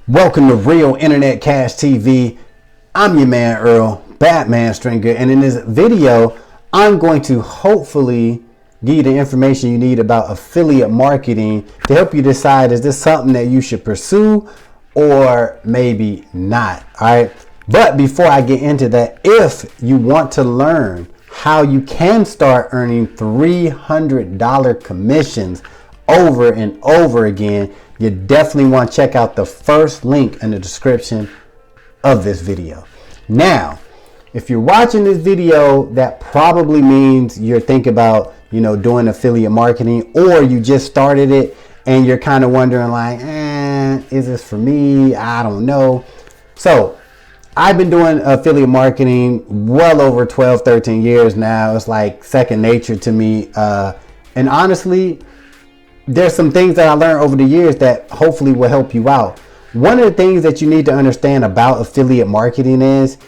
Welcome to Real Internet Cash TV. I'm your man Earl, Batman Stringer, and in this video, I'm going to hopefully give you the information you need about affiliate marketing to help you decide, is this something that you should pursue or maybe not. All right. But before I get into that, if you want to learn how you can start earning $300 commissions over and over again, you definitely want to check out the first link in the description of this video. Now, if you're watching this video, that probably means you're thinking about, doing affiliate marketing, or you just started it and you're kind of wondering like, is this for me? I don't know. So I've been doing affiliate marketing well over 12, 13 years now. It's like second nature to me. And honestly, there's some things that I learned over the years that hopefully will help you out. One of the things that you need to understand about affiliate marketing is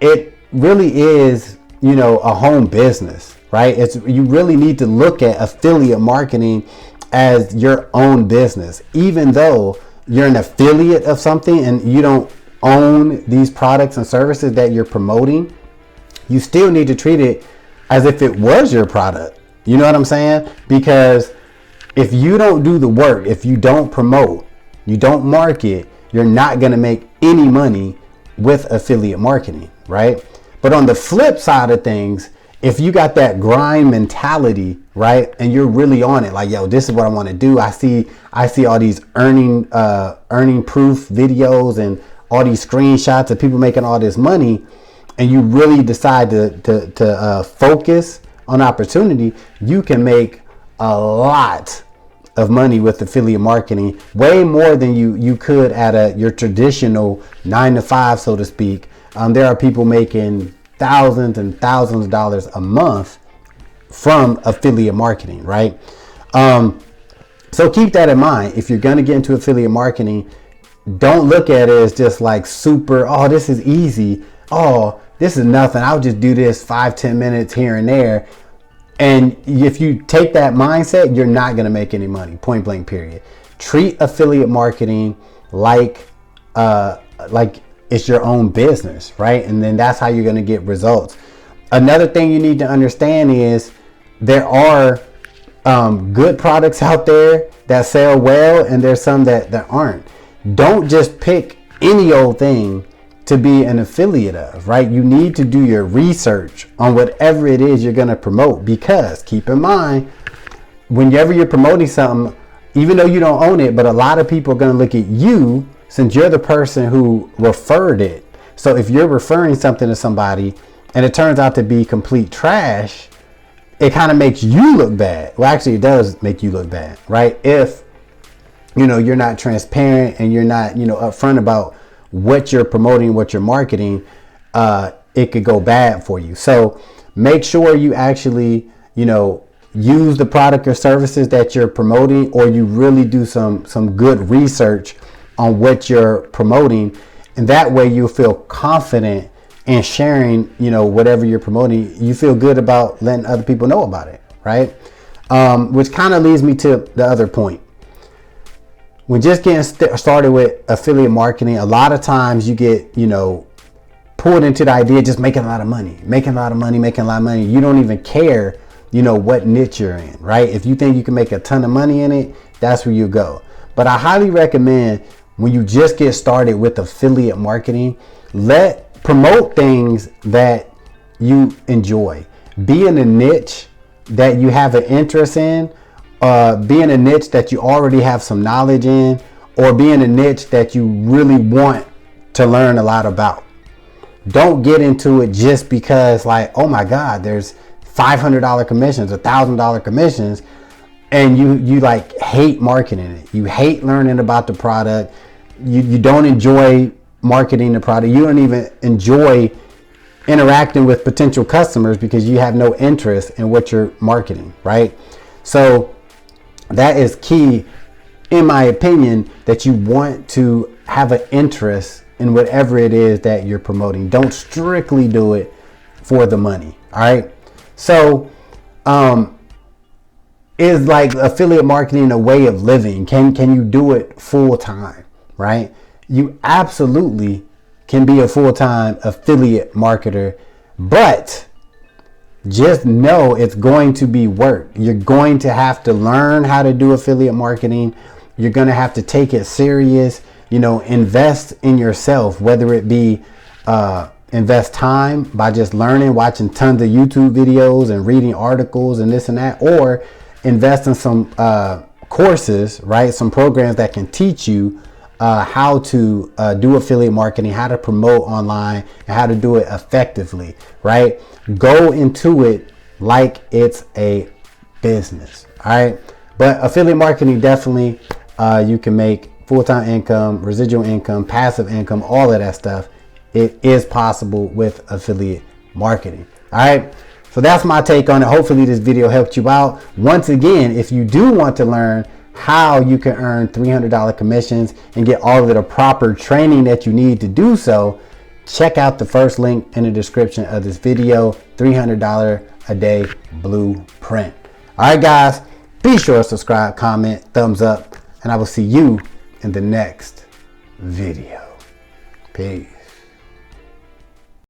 it really is, a home business, right? You really need to look at affiliate marketing as your own business. Even though you're an affiliate of something and you don't own these products and services that you're promoting, you still need to treat it as if it was your product. You know what I'm saying? Because if you don't do the work, if you don't promote, you don't market, you're not going to make any money with affiliate marketing, right? But on the flip side of things, if you got that grind mentality, right, and you're really on it, like, yo, this is what I want to do. I see all these earning proof videos and all these screenshots of people making all this money, and you really decide to focus on opportunity, you can make a lot of money with affiliate marketing, way more than you could at your traditional 9-to-5, so to speak. There are people making thousands and thousands of dollars a month from affiliate marketing, right? So keep that in mind. If you're going to get into affiliate marketing, don't look at it as just like super, oh, this is easy. Oh, this is nothing. I'll just do this 5-10 minutes here and there. And if you take that mindset, you're not going to make any money, point blank, period. Treat affiliate marketing like it's your own business, right? And then that's how you're going to get results. Another thing you need to understand is there are good products out there that sell well, and there's some that aren't. Don't just pick any old thing to be an affiliate of, right? You need to do your research on whatever it is you're going to promote, because keep in mind, whenever you're promoting something, even though you don't own it, but a lot of people are going to look at you since you're the person who referred it. So if you're referring something to somebody and it turns out to be complete trash, it kind of makes you look bad. Well, actually it does make you look bad, right? If, you're not transparent and you're not, upfront about what you're promoting, what you're marketing, it could go bad for you. So make sure you actually, use the product or services that you're promoting, or you really do some good research on what you're promoting. And that way you'll feel confident in sharing, whatever you're promoting. You feel good about letting other people know about it, right? Which kind of leads me to the other point. When just getting started with affiliate marketing, a lot of times you get, pulled into the idea of just making a lot of money. You don't even care, what niche you're in, right? If you think you can make a ton of money in it, that's where you go. But I highly recommend, when you just get started with affiliate marketing, promote things that you enjoy. Be in a niche that you have an interest in. Be in a niche that you already have some knowledge in, or be in a niche that you really want to learn a lot about. Don't get into it just because, like, oh my God, there's $500 commissions, $1,000 commissions, and you like hate marketing it. You hate learning about the product. You don't enjoy marketing the product. You don't even enjoy interacting with potential customers because you have no interest in what you're marketing, right? So that is key, in my opinion, that you want to have an interest in whatever it is that you're promoting. Don't strictly do it for the money. All right. So, is like affiliate marketing a way of living? Can you do it full time? Right? you absolutely can be a full-time affiliate marketer, but just know it's going to be work. You're going to have to learn how to do affiliate marketing. You're going to have to take it serious, invest in yourself, whether it be invest time by just learning, watching tons of YouTube videos and reading articles and this and that, or invest in some courses, right? Some programs that can teach you how to do affiliate marketing, how to promote online, and how to do it effectively, right? Go into it like it's a business, all right? But affiliate marketing, definitely, you can make full-time income, residual income, passive income, all of that stuff. It is possible with affiliate marketing, all right? So that's my take on it. Hopefully this video helped you out. Once again, if you do want to learn how you can earn $300 commissions and get all of the proper training that you need to do so, check out the first link in the description of this video, $300 a day blueprint. All right, guys, be sure to subscribe, comment, thumbs up, and I will see you in the next video. Peace.